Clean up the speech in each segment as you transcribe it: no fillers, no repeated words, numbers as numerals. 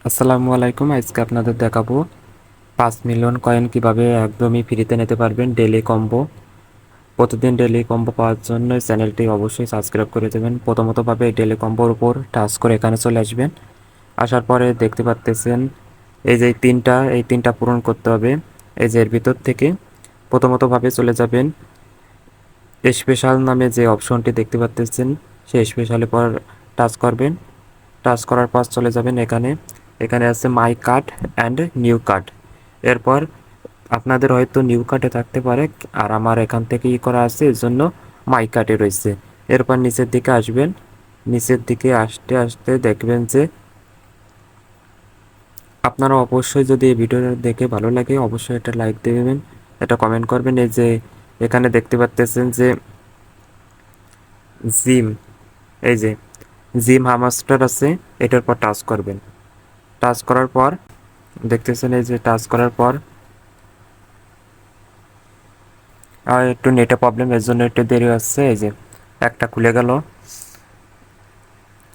আসসালামু আলাইকুম। আজকে আপনাদের দেখাবো 5 মিলিয়ন কয়েন কিভাবে একদমই ফ্রিতে নিতে পারবেন ডেলি কম্বো। প্রতিদিন ডেলি কম্বো পাওয়ার জন্য চ্যানেলটি অবশ্যই সাবস্ক্রাইব করে দেবেন। প্রথমত ভাবে ডেলি কম্বোর উপর টাচ করে এখানে চলে আসবেন। আসার পরে দেখতে পাচ্তেছেন এই তিনটা পূরণ করতে হবে। এই যে এর ভিতর থেকে প্রথমত ভাবে চলে যাবেন স্পেশাল নামে যে অপশনটি দেখতে পাচ্তেছেন সেই স্পেশালের পর টাচ করবেন। টাচ করার পর চলে যাবেন এখানে এখানে আছে মাই কার্ড অ্যান্ড নিউ কার্ড। এরপর আপনাদের হয়তো নিউ কার্ডে থাকতে পারে, আর আমার এখান থেকে করা আছে এর জন্য মাই কার্ডে রয়েছে। এরপর নিচের দিকে আসবেন। নিচের দিকে আসতে আসতে দেখবেন যে আপনারা অবশ্যই যদি এই ভিডিওটা দেখে ভালো লাগে অবশ্যই একটা লাইক দেবেন, এটা কমেন্ট করবেন। এই যে এখানে দেখতে পাচ্তেছেন যে জিম, এই যে জিম হামাস্টার আছে, এটার পর টাচ করবেন। টাচ করার পর দেখতেছেন এই যে টাচ করার পর একটু নেটে প্রবলেম, এর জন্য একটু দেরি হচ্ছে। এই যে একটা খুলে গেল।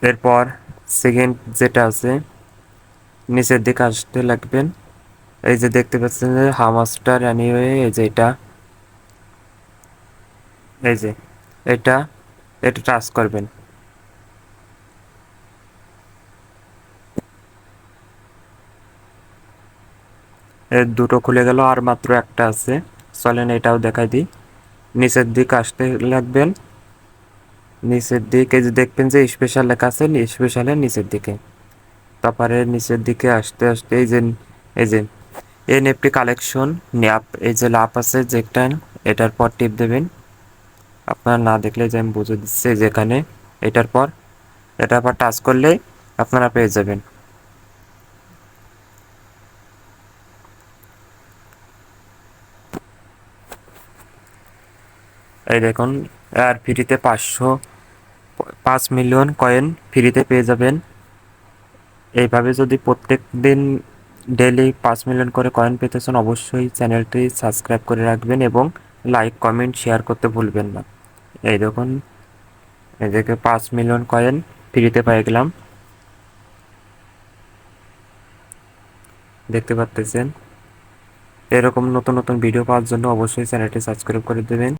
এরপর সেকেন্ড যেটা আছে নিচের দিকে আসতে লাগবেন। এই যে দেখতে পাচ্ছেন যে হামাস্টার অ্যানিওয়ে, এই যে এই যে এটা এটা টাচ করবেন। এর দুটো খুলে গেল, আর মাত্র একটা আছে। চলেন এটাও দেখাই দিই। নিচের দিকে আসতে লাগবেন। নিচের দিকে যে দেখবেন যে স্পেশাল লেখা আছে, স্পেশালের নিচের দিকে। তারপরে নিচের দিকে আসতে আসতে এই যে এনএফটি কালেকশন ন্যাপ, এই যে লাভ আছে যেটা, এটার পর টিপ দেবেন। আপনারা না দেখলে যে আমি বুঝে দিচ্ছি, যেখানে এটার পর টাচ করলেই আপনারা পেয়ে যাবেন। এই দেখুন, আর ফ্রিতে 5 মিলিয়ন কয়েন ফ্রিতে পেয়ে যাবেন। এইভাবে যদি প্রত্যেক দিন ডেইলি 5 মিলিয়ন করে কয়েন পেতে চান অবশ্যই চ্যানেলটি সাবস্ক্রাইব করে রাখবেন এবং লাইক কমেন্ট শেয়ার করতে ভুলবেন না। এই দেখুন, এদিকে 5 মিলিয়ন কয়েন ফ্রিতে পেয়ে গেলাম, দেখতে পাচ্তেছেন। এরকম নতুন নতুন ভিডিও পাওয়ার জন্য অবশ্যই চ্যানেলটি সাবস্ক্রাইব করে দেবেন।